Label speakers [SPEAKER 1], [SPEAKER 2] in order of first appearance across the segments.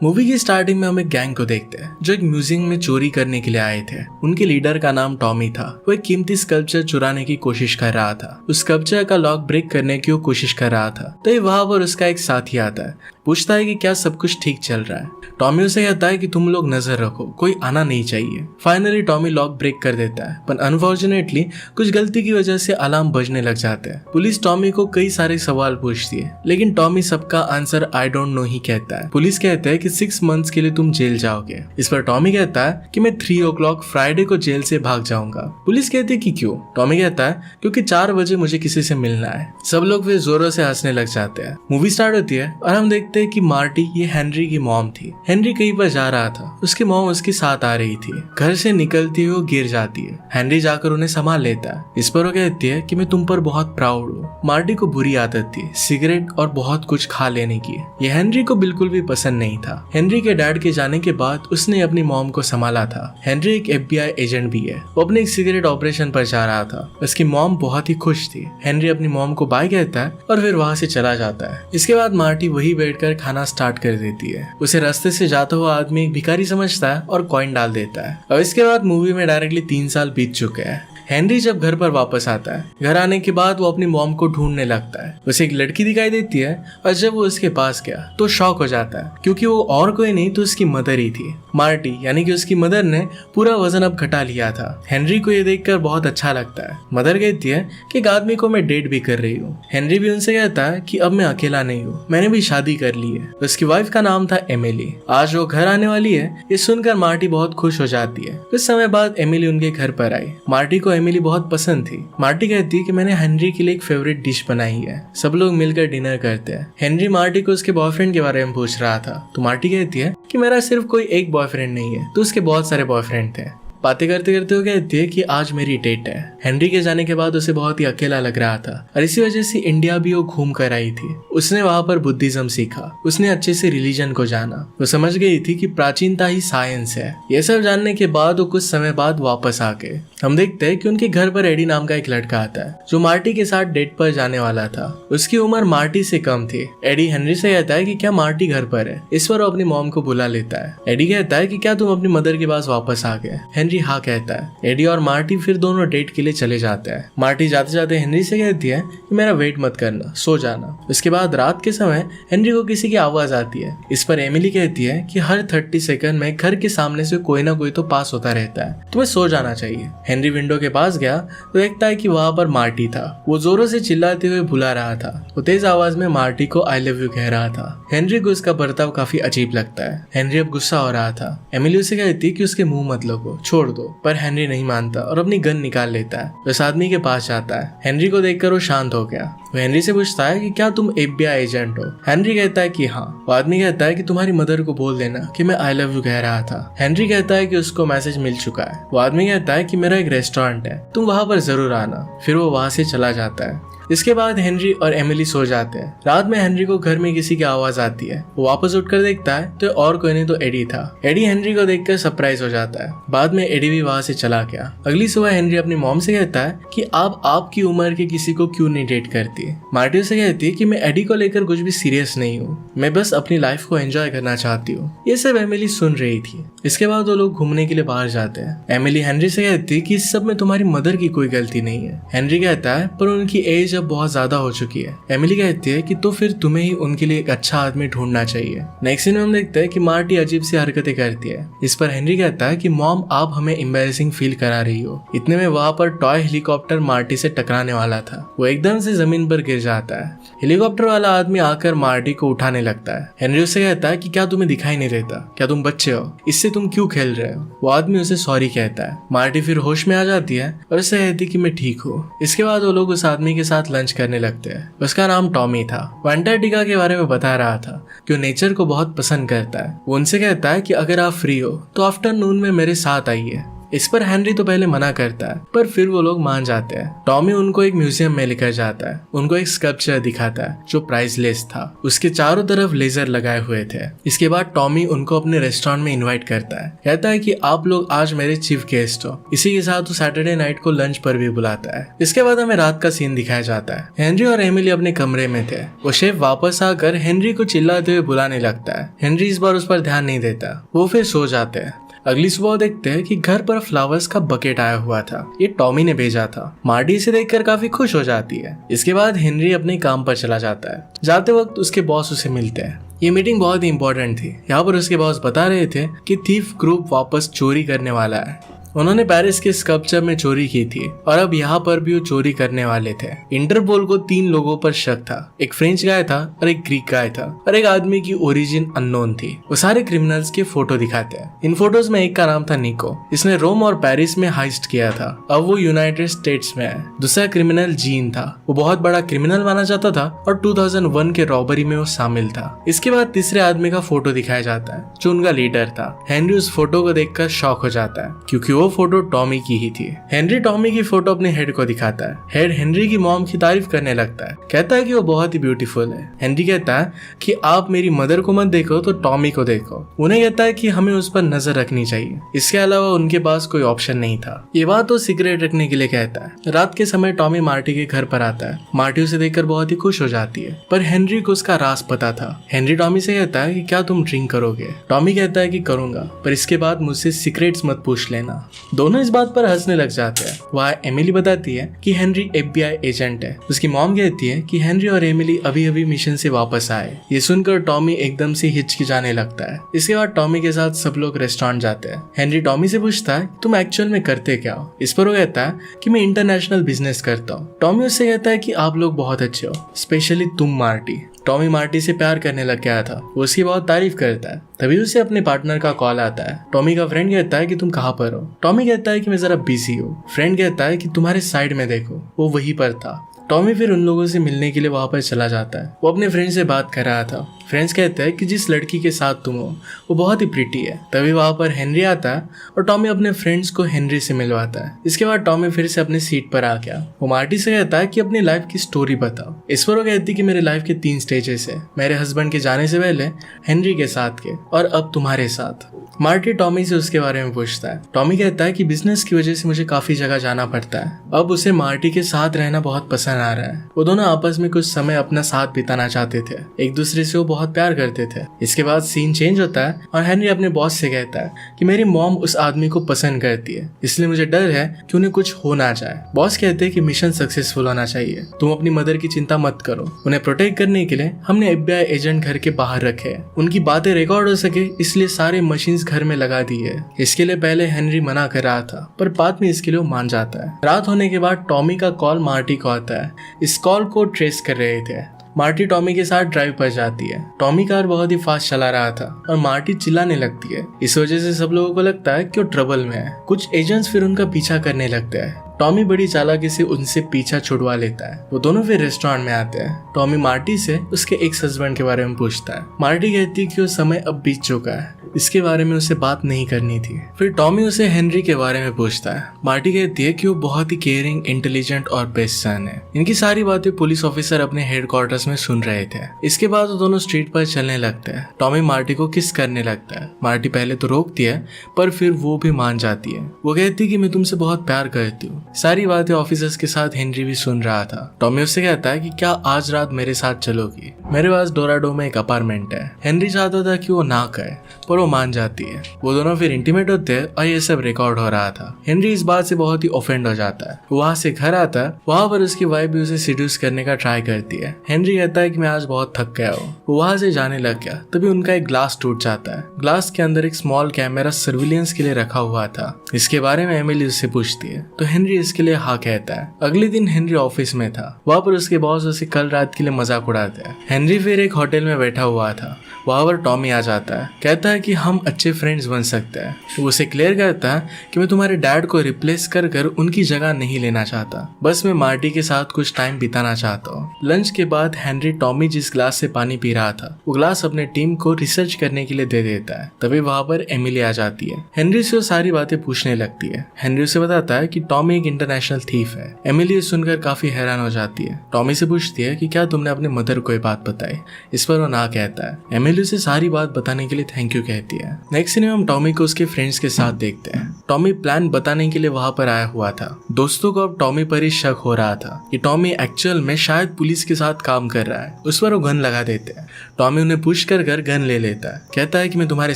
[SPEAKER 1] Movie की starting में हम एक गैंग को देखते हैं जो एक म्यूजियम में चोरी करने के लिए आए थे। उनके लीडर का नाम टॉमी था। वो एक कीमती स्कल्पचर चुराने की कोशिश कर रहा था। उस स्कल्पचर का लॉक ब्रेक करने की वो कोशिश कर रहा था। तो ये वहां पर उसका एक साथी आता है, पूछता है कि क्या सब कुछ ठीक चल रहा है। टॉमी उसे कहता है कि तुम लोग नजर रखो, कोई आना नहीं चाहिए। फाइनली टॉमी लॉक ब्रेक कर देता है, पर अनफॉर्चुनेटली कुछ गलती की वजह से अलार्म बजने लग जाता है। पुलिस टॉमी को कई सारे सवाल पूछती है, लेकिन टॉमी सबका आंसर आई डोंट नो ही कहता है। पुलिस कहता है कि 6 मंथ्स के लिए तुम जेल जाओगे। इस पर टॉमी कहता है कि मैं 3 o'clock फ्राइडे को जेल से भाग जाऊंगा। पुलिस कहती है कि क्यों? टॉमी कहता है क्योंकि 4 बजे मुझे किसी से मिलना है। सब लोग फिर जोरों से हंसने लग जाते हैं। मूवी स्टार्ट होती है और हम देखते हैं कि मार्टी ये हेनरी की मॉम थी। हेनरी कहीं पर जा रहा था, उसकी मॉम उसके साथ आ रही थी। घर से निकलती हुई वो गिर जाती है। हेनरी जाकर उन्हें संभाल लेता है। इस पर वो कहती है कि मैं तुम पर बहुत प्राउड हूँ। मार्टी को बुरी आदत थी सिगरेट और बहुत कुछ खा लेने की। ये हेनरी को बिल्कुल भी पसंद नहीं था। हेनरी के डैड के जाने के बाद उसने अपनी मॉम को संभाला था। हेनरी एक FBI एजेंट भी है। वो अपने एक सिगरेट ऑपरेशन पर जा रहा था। उसकी मॉम बहुत ही खुश थी। हेनरी अपनी मॉम को बाय कहता है और फिर वहां से चला जाता है। इसके बाद मार्टी वही बैठकर खाना स्टार्ट कर देती है। उसे रास्ते से जाता हुआ आदमी एक भिखारी समझता है और कॉइन डाल देता है। और इसके बाद मूवी में डायरेक्टली 3 साल बीत चुके हैं। हेनरी जब घर पर वापस आता है, घर आने के बाद वो अपनी मॉम को ढूंढने लगता है। उसे एक लड़की दिखाई देती है और जब वो उसके पास गया तो शॉक हो जाता है, क्योंकि वो और कोई नहीं तो उसकी मदर ही थी। मार्टी यानी कि उसकी मदर ने पूरा वजन अब घटा लिया था। हेनरी को ये देखकर बहुत अच्छा लगता है। मदर कहती है कि एक आदमी को मैं डेट भी कर रही हूँ। हेनरी भी उनसे कहता है कि अब मैं अकेला नहीं हूँ, मैंने भी शादी कर ली है। उसकी वाइफ का नाम था एमिली। आज वो घर आने वाली है, ये सुनकर मार्टी बहुत खुश हो जाती है। कुछ समय बाद एमिली उनके घर पर आई। मार्टी को एमिली बहुत पसंद थी। मार्टी कहती है कि मैंने हेनरी के लिए एक फेवरेट डिश बनाई है। सब लोग मिलकर डिनर करते हैं। हेनरी मार्टी को उसके बॉयफ्रेंड के बारे में पूछ रहा था, तो मार्टी कहती है कि मेरा सिर्फ कोई एक बॉयफ्रेंड नहीं है, तो उसके बहुत सारे बॉयफ्रेंड थे। बातें करते करते वो कहती है कि आज मेरी डेट है। हेनरी के जाने के बाद उसे बहुत ही अकेला लग रहा था और इसी वजह से इंडिया भी वो घूम कर आई थी। उसने वहां पर बुद्धिज्म सीखा। उसने अच्छे से रिलीजन को जाना। वो समझ गई थी कि प्राचीनता ही साइंस है। ये सब जानने के बाद वो कुछ समय बाद वापस आ गए। हम देखते हैं कि उनके घर पर एडी नाम का एक लड़का आता है जो मार्टी के साथ डेट पर जाने वाला था। उसकी उम्र मार्टी से कम थी। एडी हेनरी से कहता है कि क्या मार्टी घर पर है। इस पर वो अपनी मॉम को बुला लेता है। एडी कहता है कि क्या तुम अपनी मदर के पास वापस आ गए। हेनरी हाँ कहता है। एडी और मार्टी फिर दोनों डेट के लिए चले जाते हैं। मार्टी जाते जाते हेनरी से कहती है कि मेरा वेट मत करना, सो जाना। उसके बाद रात के समय हेनरी को किसी की आवाज आती है। इस पर एमिली कहती है कि हर 30 सेकंड में घर के सामने से कोई ना कोई तो पास होता रहता है, तुम्हें सो जाना चाहिए। हेनरी विंडो के पास गया तो देखता है कि वहां पर मार्टी था। वो जोरों से चिल्लाते हुए बुला रहा था। वो तेज आवाज में मार्टी को आई लव यू कह रहा था। हेनरी को उसका बर्ताव काफी अजीब लगता है। हेनरी अब गुस्सा हो रहा था। एमिली उसे कहती कि उसके मुंह मत लगो, छोड़ दो, पर हेनरी नहीं मानता और अपनी गन निकाल लेता है। उस आदमी के पास जाता है। हेनरी को देखकर वो शांत हो गया। वो हेनरी से पूछता है कि क्या तुम FBI एजेंट हो। हेनरी कहता है कि हाँ। वो आदमी कहता है कि तुम्हारी मदर को बोल देना कि मैं आई लव यू कह रहा था। हेनरी कहता है कि उसको मैसेज मिल चुका है। वो आदमी कहता है कि मेरा एक रेस्टोरेंट है, तुम वहां पर जरूर आना। फिर वो वहां से चला जाता है। इसके बाद हेनरी और एमिली सो जाते हैं। रात में हेनरी को घर में किसी की आवाज आती है। वो वापस उठकर देखता है तो और कोई नहीं तो एडी था। एडी हेनरी को देखकर सरप्राइज हो जाता है। बाद में एडी भी वहां से चला गया। अगली सुबह हेनरी अपनी मॉम से कहता है कि आप आपकी उम्र के किसी को क्यों नहीं डेट करती। मार्टी से कहती है कि मैं एडी को लेकर कुछ भी सीरियस नहीं हूँ, मैं बस अपनी लाइफ को एंजॉय करना चाहती हूँ। ये सब एमिली सुन रही थी। इसके बाद वो लोग घूमने के लिए बाहर जाते हैं। एमिली हेनरी से कहती है कि इस सब में तुम्हारी मदर की कोई गलती नहीं है। हेनरी कहता है पर उनकी एज अब बहुत ज्यादा हो चुकी है। एमिली कहती है कि तो फिर तुम्हें ही उनके लिए एक अच्छा आदमी ढूंढना चाहिए। नेक्स्ट सीन में हम देखते हैं कि मार्टी अजीब सी हरकतें करती है। इस पर हेनरी कहता है कि मॉम आप हमें एम्बैरेसिंग फील करा रही हो। इतने में वहां पर टॉय हेलीकॉप्टर मार्टी से टकराने वाला था। वो एकदम से जमीन पर गिर जाता है। हेलीकॉप्टर वाला आदमी आकर मार्टी को उठाने लगता है। हेनरी उससे कहता है कि क्या तुम्हें दिखाई नहीं देता, क्या तुम बच्चे हो, इससे तुम क्यों खेल रहे हो। वो आदमी उसे सॉरी कहता है। मार्टी फिर होश में आ जाती है और उससे कहती कि मैं ठीक हूँ। इसके बाद वो लोग उस आदमी के साथ लंच करने लगते हैं। उसका नाम टॉमी था। वो अंटार्कटिका के बारे में बता रहा था कि वो नेचर को बहुत पसंद करता है। वो उनसे कहता है कि अगर आप फ्री हो तो आफ्टरनून में मेरे साथ आइए। इस पर हेनरी तो पहले मना करता है, पर फिर वो लोग मान जाते हैं। टॉमी उनको एक म्यूजियम में लेकर जाता है, उनको एक स्कल्पचर दिखाता है जो प्राइसलेस था। उसके चारों तरफ लेजर लगाए हुए थे। इसके बाद टॉमी उनको अपने रेस्टोरेंट में इन्वाइट करता है, कहता है कि आप लोग आज मेरे चीफ गेस्ट हो। इसी के साथ वो सैटरडे नाइट को लंच पर भी बुलाता है। इसके बाद हमें रात का सीन दिखाया जाता है। हेनरी और एमिली अपने कमरे में थे। वो शेफ वापस आकर हेनरी को चिल्लाते हुए बुलाने लगता है। हेनरी इस बार उस पर ध्यान नहीं देता, वो फिर सो जाते हैं। अगली सुबह देखते हैं कि घर पर फ्लावर्स का बकेट आया हुआ था। ये टॉमी ने भेजा था। मार्टी इसे देखकर काफी खुश हो जाती है। इसके बाद हेनरी अपने काम पर चला जाता है। जाते वक्त उसके बॉस उसे मिलते हैं। ये मीटिंग बहुत ही इंपॉर्टेंट थी। यहाँ पर उसके बॉस बता रहे थे कि थीफ ग्रुप वापस चोरी करने वाला है। उन्होंने पेरिस के स्कल्पचर में चोरी की थी और अब यहाँ पर भी वो चोरी करने वाले थे। इंटरपोल को 3 लोगों पर शक था। एक फ्रेंच गाय था और एक ग्रीक गाय था और एक आदमी की ओरिजिन अननोन थी। वो सारे क्रिमिनल्स के फोटो दिखाते हैं। इन फोटोज में एक का नाम था निको। इसने रोम और पेरिस में हाइस्ट किया था। अब वो यूनाइटेड स्टेट्स में है। दूसरा क्रिमिनल जीन था। वो बहुत बड़ा क्रिमिनल माना जाता था और 2001 के रॉबरी में वो शामिल था। इसके बाद तीसरे आदमी का फोटो दिखाया जाता है जो उनका लीडर था। हेनरी उस फोटो को देखकर शॉक हो जाता है क्योंकि वो फोटो टॉमी की ही थी। हेनरी टॉमी की फोटो अपने हेड को दिखाता है। हेड हेनरी की मॉम की तारीफ करने लगता है, कहता है कि वो बहुत ही ब्यूटीफुल है। हेनरी कहता है कि आप मेरी मदर को मत देखो तो टॉमी को देखो। उन्हें कहता है कि हमें उस पर नजर रखनी चाहिए। इसके अलावा उनके पास कोई ऑप्शन नहीं था। ये बात वो सिगरेट रखने के लिए कहता है। रात के समय टॉमी मार्टी के घर पर आता है। मार्टी उसे देखकर बहुत ही खुश हो जाती है, पर हेनरी को उसका राज पता था। हेनरी टॉमी से कहता है कि क्या तुम ड्रिंक करोगे? टॉमी कहता है कि करूंगा, पर इसके बाद मुझसे सीक्रेट्स मत पूछ लेना। दोनों इस बात पर हंसने लग जाते हैं। वहाँ एमिली बताती है कि हेनरी FBI एजेंट है। उसकी मॉम कहती है कि हेनरी और एमिली अभी अभी मिशन से वापस आए। ये सुनकर टॉमी एकदम से हिचकिचाने लगता है। इसके बाद टॉमी के साथ सब लोग रेस्टोरेंट जाते हैं। हेनरी टॉमी से पूछता है तुम एक्चुअल में करते क्या हो? इस पर वो कहता है कि मैं इंटरनेशनल बिजनेस करता हूँ। टॉमी उससे कहता है कि आप लोग बहुत अच्छे हो, स्पेशली तुम मार्टी। टॉमी मार्टी से प्यार करने लग गया था। वो उसकी बहुत तारीफ करता है। तभी उसे अपने पार्टनर का कॉल आता है। टॉमी का फ्रेंड कहता है कि तुम कहाँ पर हो? टॉमी कहता है कि मैं जरा बिजी हूँ। फ्रेंड कहता है कि तुम्हारे साइड में देखो, वो वहीं पर था। टॉमी फिर उन लोगों से मिलने के लिए वहां पर चला जाता है। वो अपने फ्रेंड से बात कर रहा था। फ्रेंड्स कहते हैं कि जिस लड़की के साथ तुम हो वो बहुत ही प्रिटी है। तभी वहां पर हेनरी आता है और टॉमी अपने फ्रेंड्स को हेनरी से मिलवाता है। इसके बाद टॉमी फिर से अपनी सीट पर आ गया। वो मार्टी से कहता है कि अपनी लाइफ की स्टोरी बताओ। इस पर वो कहती कि मेरे लाइफ के 3 स्टेजेस है। मेरे हस्बैंड के जाने से पहले, हेनरी के साथ के, और अब तुम्हारे साथ। मार्टी टॉमी से उसके बारे में पूछता है। टॉमी कहता है कि बिजनेस की वजह से मुझे काफी जगह जाना पड़ता है। अब उसे मार्टी के साथ रहना बहुत पसंद आ रहा है। वो दोनों आपस में कुछ समय अपना साथ बिताना चाहते थे। एक दूसरे से वो बहुत प्यार करते थे। इसके बाद सीन चेंज होता है और हेनरी अपने बॉस से कहता है कि मेरी मॉम उस आदमी को पसंद करती है, इसलिए मुझे डर है कि उन्हें कुछ हो ना जाए। बॉस कहते हैं कि मिशन सक्सेसफुल होना चाहिए, तुम अपनी मदर की चिंता मत करो। उन्हें प्रोटेक्ट करने के लिए हमने FBI एजेंट घर के बाहर रखे हैं। उनकी बातें रिकॉर्ड हो सके इसलिए सारे मशीन्स घर में लगा दी है। इसके लिए पहले हेनरी मना कर रहा था, पर बाद में इसके लिए मान जाता है। रात होने के बाद टॉमी का कॉल मार्टी को आता है। इस कॉल को ट्रेस कर रहे थे। मार्टी टॉमी के साथ ड्राइव पर जाती है। टॉमी कार बहुत ही फास्ट चला रहा था और मार्टी चिल्लाने लगती है। इस वजह से सब लोगों को लगता है कि वो ट्रबल में है। कुछ एजेंट्स फिर उनका पीछा करने लगते हैं। टॉमी बड़ी चालाकी से उनसे पीछा छुड़वा लेता है। वो दोनों फिर रेस्टोरेंट में आते हैं। टॉमी मार्टी से उसके एक्स हस्बैंड के बारे में पूछता है। मार्टी कहती है कि वो समय अब बीत चुका है, इसके बारे में उसे बात नहीं करनी थी। फिर टॉमी उसे हेनरी के बारे में पूछता है। मार्टी कहती है कि वो बहुत ही केयरिंग, इंटेलिजेंट और बेस्ट सन है। इनकी सारी बातें पुलिस ऑफिसर अपने हेडक्वार्टर्स में सुन रहे थे। इसके बाद वो दोनों स्ट्रीट पर चलने लगते हैं। टॉमी मार्टी को किस करने लगता है। मार्टी पहले तो रोकती है, पर फिर वो भी मान जाती है। वो कहती है कि मैं तुमसे बहुत प्यार करती हूँ। सारी बातें ऑफिसर्स के साथ हेनरी भी सुन रहा था। टॉमी उससे कहता है कि क्या आज रात मेरे साथ चलोगी? मेरे पास डोराडो में एक अपार्टमेंट है। हेनरी चाहता था कि वो ना कहे, पर वो मान जाती है। वो दोनों फिर इंटीमेट होते हैं और ये सब रिकॉर्ड हो रहा था। हेनरी इस बात से बहुत ही ऑफेंड हो जाता है। वहां से घर आता है। वहां पर उसकी वाइफ भी उसे सीड्यूस करने का ट्राई करती है। हेनरी कहता है कि मैं आज बहुत थक गया हूँ। वो वहां से जाने लग गया। तभी उनका एक ग्लास टूट जाता है। ग्लास के अंदर एक स्मॉल कैमरा सर्विलियंस के लिए रखा हुआ था। इसके बारे में एमिली उससे पूछती है तो हेनरी इसके लिए हाँ कहता है। अगले दिन हेनरी ऑफिस में था। वहाँ पर उसके बॉस उसे कल रात के लिए मजाक उड़ाते हैं। हेनरी फिर एक होटल में बैठा हुआ था। वहाँ पर टॉमी आ जाता है, कहता है कि हम अच्छे फ्रेंड्स बन सकते हैं। वो उसे क्लियर करता है कि मैं तुम्हारे डैड को रिप्लेस कर कर उनकी जगह नहीं लेना चाहता, बस मैं मार्टी के साथ कुछ टाइम बिताना चाहता हूँ। लंच के बाद हेनरी टॉमी जिस ग्लास से पानी पी रहा था वो ग्लास अपने टीम को रिसर्च करने के लिए दे देता है। तभी वहाँ पर एमिली आ जाती है। हेनरी से वो सारी बातें पूछने लगती है। हेनरी उसे बताता है कि टॉमी एक इंटरनेशनल थीफ है। एमिली सुनकर काफी हैरान हो जाती है। टॉमी से पूछती है कि क्या तुमने अपने मदर को ये बात बताई। इस पर वो ना कहता है। एमिली उसे सारी बात बताने के लिए थैंक यू कहती है। नेक्स्ट सीन में हम टॉमी को उसके फ्रेंड्स के साथ देखते हैं। टॉमी प्लान बताने के लिए वहां पर आया हुआ था। दोस्तों को अब टॉमी पर ही शक हो रहा था कि टॉमी एक्चुअल में शायद पुलिस के साथ काम कर रहा है। उस पर वो गन लगा देते हैं। टॉमी उन्हें पुश कर गन ले लेता है, कहता है कि मैं तुम्हारे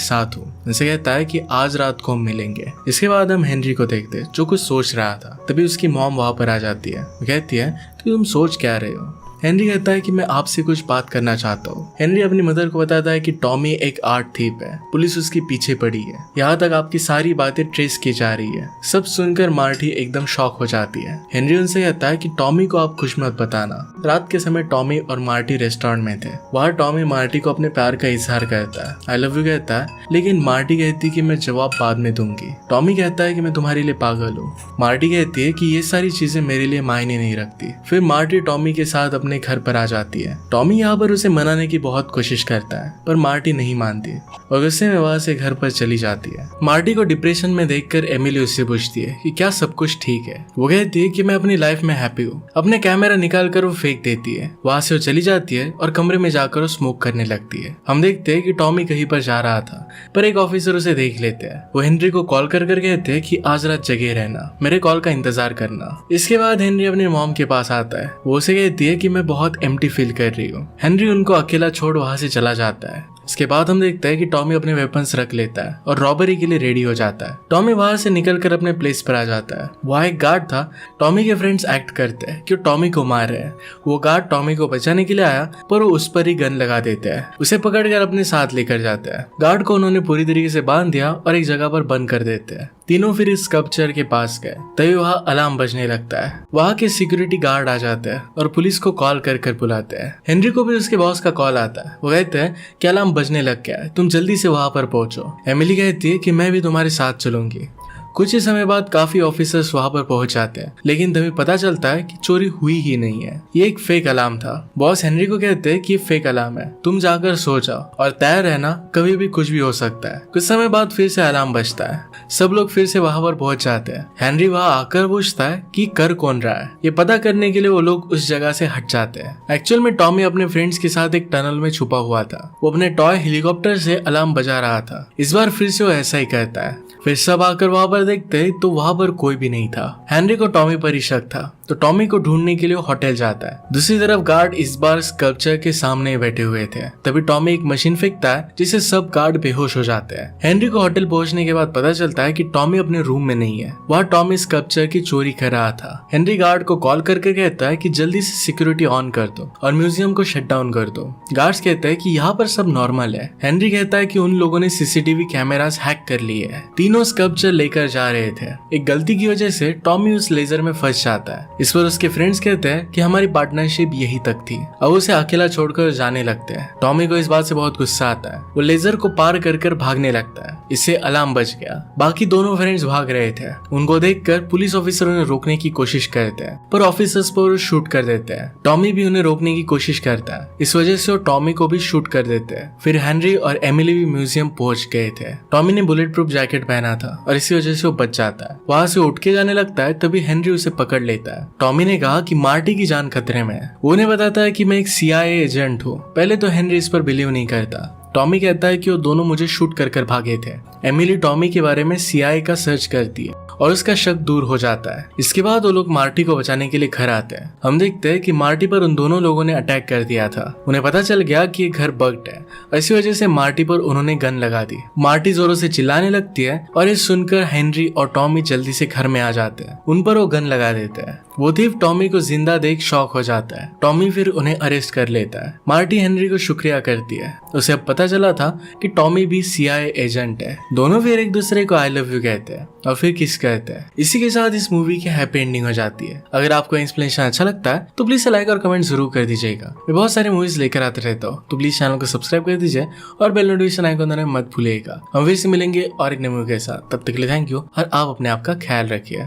[SPEAKER 1] साथ हूँ। उनसे कहता है कि आज रात को हम मिलेंगे। इसके बाद हम हेनरी को देखते हैं जो कुछ सोच रहा था। तभी उसकी मॉम वहां पर आ जाती है। वो कहती है कि तुम सोच क्या रहे हो। हेनरी कहता है कि मैं आपसे कुछ बात करना चाहता हूँ। हेनरी अपनी मदर को बताता है कि टॉमी एक आर्ट थीप है, पुलिस उसके पीछे पड़ी है, यहाँ तक आपकी सारी बातें ट्रेस की जा रही है। सब सुनकर मार्टी एकदम शॉक हो जाती है। हेनरी उनसे कहता है कि टॉमी को आप कुछ मत बताना। रात के समय टॉमी और मार्टी रेस्टोरेंट में थे। वहाँ टॉमी मार्टी को अपने प्यार का इजहार करता है, आई लव यू कहता है, लेकिन मार्टी कहती है कि मैं जवाब बाद में दूंगी। टॉमी कहता है कि मैं तुम्हारे लिए पागल हूँ। मार्टी कहती है कि ये सारी चीजें मेरे लिए मायने नहीं रखती। फिर मार्टी टॉमी के साथ अपने घर पर आ जाती है। टॉमी यहाँ पर उसे मनाने की बहुत कोशिश करता है पर मार्टी नहीं मानती और गुस्से में वहां से घर पर चली जाती है। मार्टी को डिप्रेशन में देखकर एमिली उससे पूछती है कि क्या सब कुछ ठीक है। वो कहती है कि मैं अपनी लाइफ में हैप्पी हूँ। अपने कैमरा निकाल कर वो फेंक देती है। वहां से वो चली जाती है और कमरे में जाकर वो स्मोक करने लगती है। हम देखते हैं कि टॉमी कहीं पर जा रहा था पर एक ऑफिसर उसे देख लेते हैं। वो हेनरी को कॉल कर कहते हैं कि आज रात जगे रहना, मेरे कॉल का इंतजार करना। इसके बाद हेनरी अपनी मॉम के पास आता है। वो उसे कहती है कि मैं बहुत एम्प्टी फील कर रही हूँ। हेनरी उनको अकेला छोड़ वहां से चला जाता है। इसके बाद हम देखते हैं कि टॉमी अपने वेपन्स रख लेता है और रॉबरी के लिए रेडी हो जाता है। टॉमी वहां से निकलकर अपने प्लेस पर आ जाता है। वहाँ एक गार्ड था। टॉमी के फ्रेंड्स एक्ट करते हैं कि टॉमी को मार रहे हैं। वो गार्ड टॉमी को बचाने के लिए आया पर वो उस पर ही गन लगा देते हैं। उसे पकड़कर अपने साथ लेकर जाते हैं। गार्ड को उन्होंने पूरी तरीके से बांध दिया और एक जगह पर बंद कर देते हैं। तीनों फिर इस स्कल्पचर के पास गए। तभी वहाँ अलार्म बजने लगता है। वहाँ के सिक्योरिटी गार्ड आ जाते हैं और पुलिस को कॉल कर बुलाते हैं। हेनरी को भी उसके बॉस का कॉल आता है। वो कहते हैं कि अलार्म बजने लग गया है, तुम जल्दी से वहां पर पहुंचो। एमिली कहती है कि मैं भी तुम्हारे साथ चलूंगी। कुछ ही समय बाद काफी ऑफिसर्स वहां पर पहुंच जाते हैं, लेकिन तभी पता चलता है कि चोरी हुई ही नहीं है, ये एक फेक अलार्म था। बॉस हेनरी को कहते हैं कि ये फेक अलार्म है, तुम जाकर सो जाओ और तैयार रहना, कभी भी कुछ भी हो सकता है। कुछ समय बाद फिर से अलार्म बजता है। सब लोग फिर से वहां पर पहुंच जाते हैं। हेनरी वहां आकर पूछता है कि कर कौन रहा है। ये पता करने के लिए वो लोग उस जगह से हट जाते हैं। एक्चुअल में टॉमी अपने फ्रेंड्स के साथ एक टनल में छुपा हुआ था। वो अपने टॉय हेलीकॉप्टर से अलार्म बजा रहा था। इस बार फिर से वो ऐसा ही कहता है। फिर सब आकर वहां पर देखते तो वहां पर कोई भी नहीं था। हेनरी को टॉमी पर ही शक था तो टॉमी को ढूंढने के लिए वो होटल जाता है। दूसरी तरफ गार्ड इस बार स्कल्पचर के सामने बैठे हुए थे। तभी टॉमी एक मशीन फेंकता है जिससे सब गार्ड बेहोश हो जाते हैं। हेनरी को होटल पहुंचने के बाद पता चलता है कि टॉमी अपने रूम में नहीं है। वहाँ टॉमी स्कल्पचर की चोरी कर रहा था। हेनरी गार्ड को कॉल करके कहता है कि जल्दी से सिक्योरिटी ऑन कर दो और म्यूजियम को शट डाउन कर दो। गार्ड्स कहते हैं कि यहाँ पर सब नॉर्मल है। हेनरी कहता है कि उन लोगों ने सीसीटीवी कैमरास हैक कर लिए है। तीनों स्कल्पचर लेकर जा रहे थे। एक गलती की वजह से टॉमी उस लेजर में फंस जाता है। इस पर उसके फ्रेंड्स कहते हैं कि हमारी पार्टनरशिप यही तक थी। अब उसे अकेला छोड़कर जाने लगते हैं। टॉमी को इस बात से बहुत गुस्सा आता है। वो लेजर को पार कर भागने लगता है। इससे अलार्म बज गया। बाकी दोनों फ्रेंड्स भाग रहे थे। उनको देखकर पुलिस ऑफिसर उन्हें रोकने की कोशिश करते हैं पर ऑफिसर्स पर शूट कर देते हैं। टॉमी भी उन्हें रोकने की कोशिश करता है। इस वजह से वो टॉमी को भी शूट कर देते हैं। फिर हेनरी और एमिली भी म्यूजियम पहुंच गए थे। टॉमी ने बुलेट प्रूफ जैकेट पहना था और इसी वजह से वो बच जाता है। वहां से उठ के जाने लगता है तभी हेनरी उसे पकड़ लेता है। टॉमी ने कहा कि मार्टी की जान खतरे में है। वो उन्हें बताता है कि मैं एक CIA एजेंट हूँ। पहले तो हेनरी इस पर बिलीव नहीं करता। टॉमी कहता है कि वो दोनों मुझे शूट कर भागे थे। एमिली टॉमी के बारे में CIA का सर्च करती है और उसका शक दूर हो जाता है। इसके बाद वो लोग मार्टी को बचाने के लिए घर आते हैं। हम देखते हैं कि मार्टी पर उन दोनों लोगों ने अटैक कर दिया था। उन्हें पता चल गया कि ये घर बग्ड है। इसी वजह से मार्टी पर उन्होंने गन लगा दी। मार्टी जोरों से चिल्लाने लगती है और ये सुनकर हेनरी और टॉमी जल्दी से घर में आ जाते हैं। उन पर वो गन लगा देते हैं। वो थीफ टॉमी को जिंदा देख शॉक हो जाता है। टॉमी फिर उन्हें अरेस्ट कर लेता है। मार्टी हेनरी को शुक्रिया करती है। उसे अब पता पता चला था कि टॉमी भी CIA एजेंट है। दोनों फिर एक दूसरे को आई लव यू कहते हैं और फिर किस कहते हैं। इसी के साथ इस मूवी की हैप्पी एंडिंग हो जाती है। अगर आपको एक्सप्लेनेशन अच्छा लगता है तो प्लीज लाइक और कमेंट जरूर कर दीजिएगा। मैं बहुत सारे मूवीज लेकर आते रहता हूँ, तो प्लीज चैनल को सब्सक्राइब कर दीजिए और बेल नोटिफिकेशन आइकन दबाना मत भूलिएगा। हम फिर से मिलेंगे और एक नए मूवी के साथ। तब तक के लिए थैंक यू और आप अपने आप का ख्याल रखिए।